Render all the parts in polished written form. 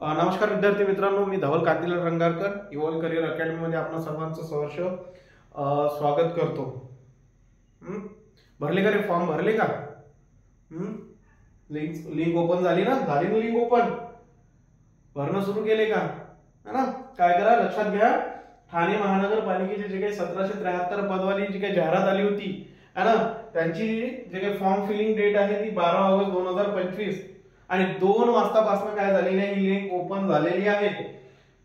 नमस्कार विद्यार्थी मित्रांनो, मी धवल कांतीलाल रंगारकर इव्हॉल्व करिअर अकॅडमी मध्ये आपणा सर्वांचं सहर्ष स्वागत करतो। भरले का रे फॉर्म? भरले का? लिंक ओपन झाली ना? झाली ना लिंक ओपन? भरणं सुरू केले का? है ना? काय करा, लक्षात घ्या, ठाणे महानगरपालिकेचे जे काही 1773 पदवाली जी काही जाहिरात आली होती है ना, त्यांची जे काही फॉर्म फिलिंग डेट आहे ती 12 ऑगस्ट 2025 आणि 2 वाजतापासून काय झालेली आहे, ही लिंक ओपन झालेली आहे।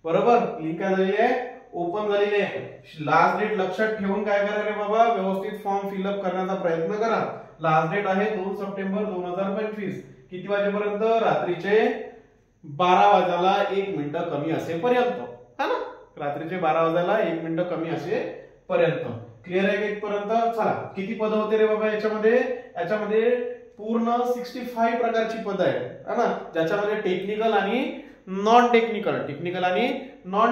बरोबर, लिंक काय झालेली आहे? ओपन झालेली आहे। लास्ट डेट लक्षात ठेवून काय करा रे बाबा, व्यवस्थित फॉर्म फिलअप करण्याचा प्रयत्न करा। लास्ट डेट आहे 2 सप्टेंबर 2025। किती वाजेपर्यंत? रात्रीचे 12 वाजायला 1 मिनिट कमी असेपर्यंत, है ना? रात्रीचे 12 वाजायला 1 मिनिट कमी असेपर्यंत। क्लिअर आहे का इथपर्यंत? चला, किती पद होते रे बाबा याच्यामध्ये पूर्ण 65 प्रकारची पद आहे, है ना? ज्याच्यामध्ये टेक्निकल आणि नॉन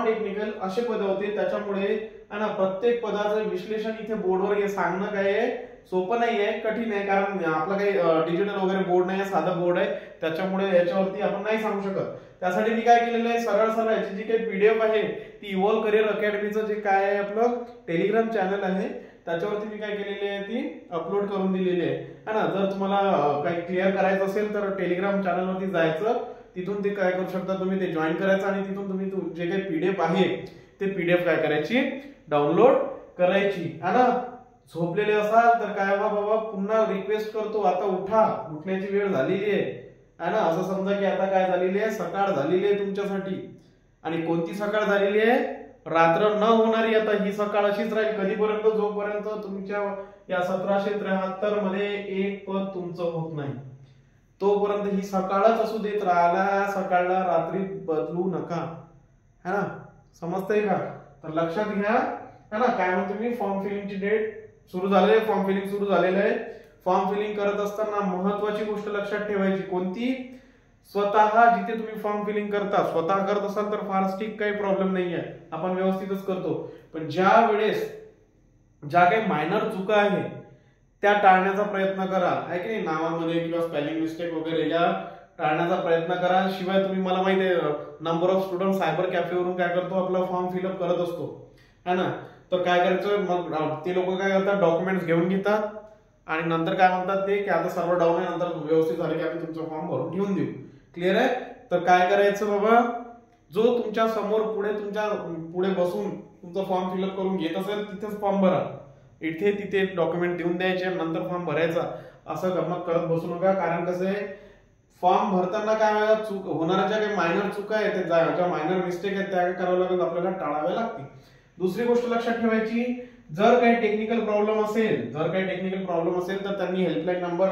टेक्निकल असे पद होते। त्याच्यामुळे है ना, प्रत्येक पदाचं विश्लेषण इथे बोर्डवर हे सांगणं काय आहे, सोपं नाही आहे, कठीण आहे, कारण आपला काही डिजिटल वगैरे बोर्ड नाही आहे, साधा बोर्ड आहे, त्याच्यामुळे याच्यावरती आपण नाही सांगू शकत। त्यासाठी मी काय केलेलं आहे, सरळ याची जी काही पीडीएफ आहे ती इव्हॉल्व करिअर अकॅडमीचं जे काय आहे आपलं टेलिग्राम चॅनल आहे त्याच्यावरती मी काय केलेली आहे, ती अपलोड करून दिलेली आहे, है ना? जर तुम्हाला काही क्लिअर करायचं असेल तर टेलिग्राम चॅनलवरती जायचं, तिथून ते काय करू शकता तुम्ही, ते जॉईन करायचं आणि तिथून तुम्ही जे काही पीडीएफ आहे ते पीडीएफ काय करायची, डाउनलोड करायची, है ना? झोपलेले असाल तर काय बाबा, पुन्हा रिक्वेस्ट करतो, आता उठा, उठण्याची वेळ झालेली आहे, है ना? असं समजा की आता काय झालेली आहे, सकाळ झालेली आहे तुमच्यासाठी। आणि कोणती सकाळ झालेली आहे? रात्र न होणारी। आता ही सकाळ अशीच राहील कधीपर्यंत? जोपर्यंत तुमच्या या 1773 मध्ये एक पद तुमचं होत नाही तोपर्यंत ही सकाळच असू देत राहिला, सकाळला रात्री बदलू नका, है ना? समजतंय का? तर लक्षात घ्या, है ना? काय म्हणतो मी, फॉर्म फिलिंगची डेट सुरू झालेली आहे, फॉर्म फिलिंग सुरू झालेलं आहे। फॉर्म फिलिंग करत असताना महत्वाची गोष्ट लक्षात ठेवायची, कोणती? स्वतः जिथे तुम्ही फॉर्म फिलिंग करता, स्वतः करत असाल तर फार स्ट्रिक्ट काही प्रॉब्लेम नाहीये, आपण व्यवस्थितच करतो। पण ज्या वेळेस ज्या काही मायनर चुका आहे त्या टाळण्याचा प्रयत्न करा, आहे की नाही? नावामध्ये किंवा स्पेलिंग मिस्टेक वगैरे या टाळण्याचा प्रयत्न करा। शिवाय तुम्ही, मला माहिती आहे, नंबर ऑफ स्टुडंट सायबर कॅफेवरून काय करतो, आपला फॉर्म फिलअप करत असतो, है ना? तर काय करायचं मग, ते लोक काय करतात, डॉक्युमेंट्स घेऊन घेतात आणि नंतर काय म्हणतात ते की आता सर्व्हर डाऊन आहे, नंतर व्यवस्थित झाले की आम्ही तुमचा फॉर्म भरून ठेवून देऊ। क्लिअर आहे? तर काय करायचं बाबा, जो तुमच्या समोर पुढे बसून तुमचा फॉर्म फिलअप करून घेत असेल तिथेच फॉर्म भरा, इथे तिथे डॉक्युमेंट देऊन द्यायचे नंतर फॉर्म भरायचा। असं गमत करत बसू नका, कारण कसं आहे, फॉर्म भरताना काय चूक होणाऱ्या ज्या काही मायनर चुका आहेत, ज्या मायनर मिस्टेक आहेत त्या काय करावं लागेल, आपल्याला टाळाव्या लागतील। दुसरी गोष्ट लक्षात ठेवायची, जर काही टेक्निकल प्रॉब्लेम असेल तर त्यांनी हेल्पलाईन नंबर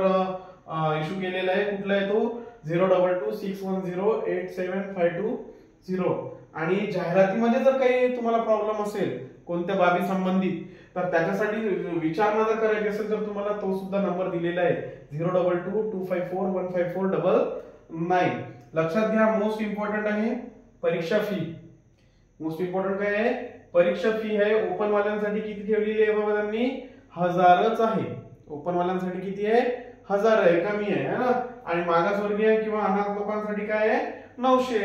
इश्यू केलेला आहे। कुठला आहे तो? 0226108752 आणि जाहिरातीमध्ये जर काही तुम्हाला प्रॉब्लेम असेल कोणत्या बाबी संबंधित, तर त्याच्यासाठी विचारणा जर करायची असेल तर तुम्हाला तो सुद्धा नंबर दिलेला आहे, 0222541549। लक्षात घ्या, मोस्ट इम्पॉर्टंट आहे परीक्षा फी। मोस्ट इम्पॉर्टंट काय आहे? परीक्षा फी आहे। ओपन वाल्यांसाठी किती ठेवलेली आहे बाबा त्यांनी? 1000च आहे। ओपन वाल्यांसाठी किती आहे? 1000 आहे, कमी आहे, है ना? आणि मागासवर्गीय किंवा अनाथ लोकांसाठी काय आहे? 900।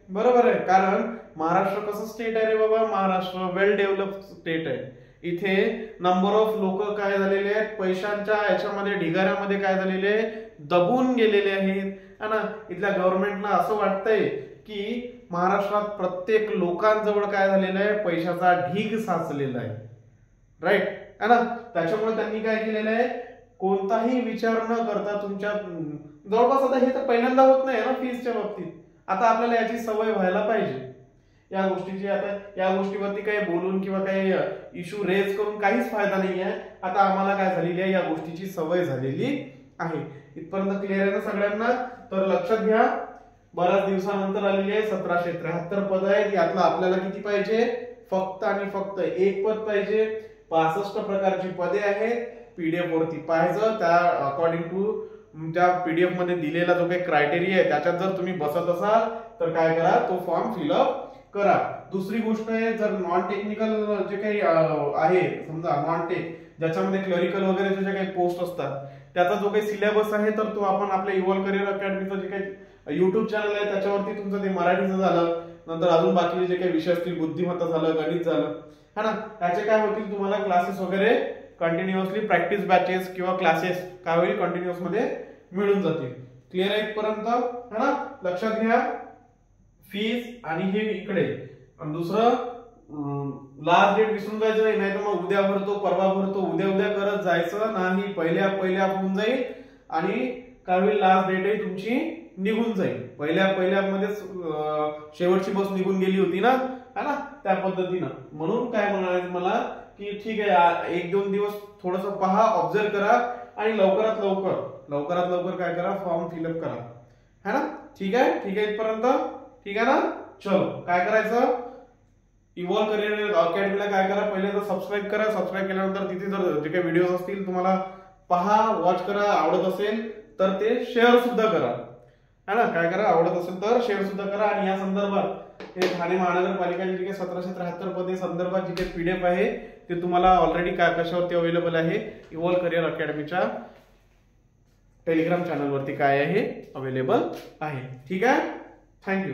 बरोबर आहे, कारण महाराष्ट्र कसं स्टेट आहे रे बाबा, महाराष्ट्र वेल डेव्हलप्ड स्टेट आहे। इथे नंबर ऑफ लोक काय झालेले आहेत, पैशांच्या याच्यामध्ये ढिगाऱ्यामध्ये काय झालेले, दबून गेलेले आहेत, है ना? इथल्या गव्हर्नमेंटला असं वाटतंय की महाराष्ट्रात प्रत्येक लोकांजवळ काय झालेलं आहे, पैशाचा ढीग साचलेला आहे, राईट, है ना? त्याच्यामुळे त्यांनी काय केलेलं आहे, कोणताही विचार न करता तुमच्या जवळपास, आता हे तर पहिल्यांदा होत नाही ना फीसच्या बाबतीत, आता आपल्याला याची सवय व्हायला पाहिजे या गोष्टीची। आता या गोष्टीवरती काही बोलून किंवा काही इश्यू रेज करून काहीच फायदा नाही आहे। आता आम्हाला काय झालेली आहे, या गोष्टीची सवय झालेली आहे। इथपर्यंत क्लिअर आहे ना सगळ्यांना? तर लक्षात घ्या, बऱ्याच दिवसानंतर आलेली आहे 1773 पद आहेत, यातलं आपल्याला किती पाहिजे? फक्त आणि फक्त एक पद पाहिजे। 65 प्रकारची पदे आहेत, पीडीएफ वरती पाहायचं, त्या अकॉर्डिंग टू त्या पीडीएफ मध्ये दिलेला जो काही क्रायटेरिया आहे त्याच्यात जर तुम्ही बसत असाल तर काय करा, तो फॉर्म फिलअप करा। दुसरी गोष्ट आहे, जर नॉन टेक्निकल जे काही आहे, समजा नॉन टेक, ज्याच्यामध्ये क्लरिकल वगैरे जे काही पोस्ट असतात, त्याचा जो काही सिलेबस आहे तर तो आपण आपल्या इव्हॉल्व करिअर अकॅडमीचं जे काही युट्यूब चॅनल आहे त्याच्यावरती तुमचं ते मराठीचं झालं, नंतर अजून बाकीचे जे काही विषय असतील, बुद्धिमत्ता झालं, गणित झालं, है ना, त्याचे काय होतील तुम्हाला क्लासेस वगैरे कंटिन्युअसली प्रॅक्टिस बॅचेस किंवा क्लासेस काय होईल कंटिन्युअस मध्ये मिळून जातील. क्लिअर आहे इथपर्यंत, है ना. लक्षात घ्या फीज आणि हे इकडे, आणि दुसरं लास्ट डेट विसरून जायचं नाही, तर मग उद्या भरतो परवा भरतो उद्या करत जायचं नाही. पहिल्या होऊन जाईल आणि काय होईल लास्ट डेट आहे तुमची निघून जाईल. पहिल्या मध्येच शेवटची बस निघून गेली होती ना, है ना, त्या पद्धतीनं. म्हणून काय म्हणायचं मला की ठीक आहे 1-2 दिवस थोडस पहा, ऑब्झर्व करा आणि लवकरात लवकर काय करा, फॉर्म फिलअप करा, है ना. ठीक आहे इथपर्यंत, ठीक आहे ना. चलो काय करायचं, इव्हॉल्व करिअर अकॅडमीला काय करा, पहिले तर सबस्क्राईब करा. सबस्क्राईब केल्यानंतर तिथे जर जे काही व्हिडिओज असतील तुम्हाला पहा, वॉच करा, आवडत असेल तर ते शेअर सुद्धा करा, है ना. काय करा, आवडत असेल तर शेअर सुद्धा करा. आणि या संदर्भात हे ठाणे महानगरपालिकेचे जे काही 1773 पदे संदर्भात जे काही पीडीएफ आहे ते तुम्हाला ऑलरेडी कशावरती अवेलेबल आहे, इव्हॉल्व करिअर अकॅडमीच्या टेलिग्राम चॅनलवरती काय आहे अवेलेबल आहे. ठीक आहे, थँक्यू.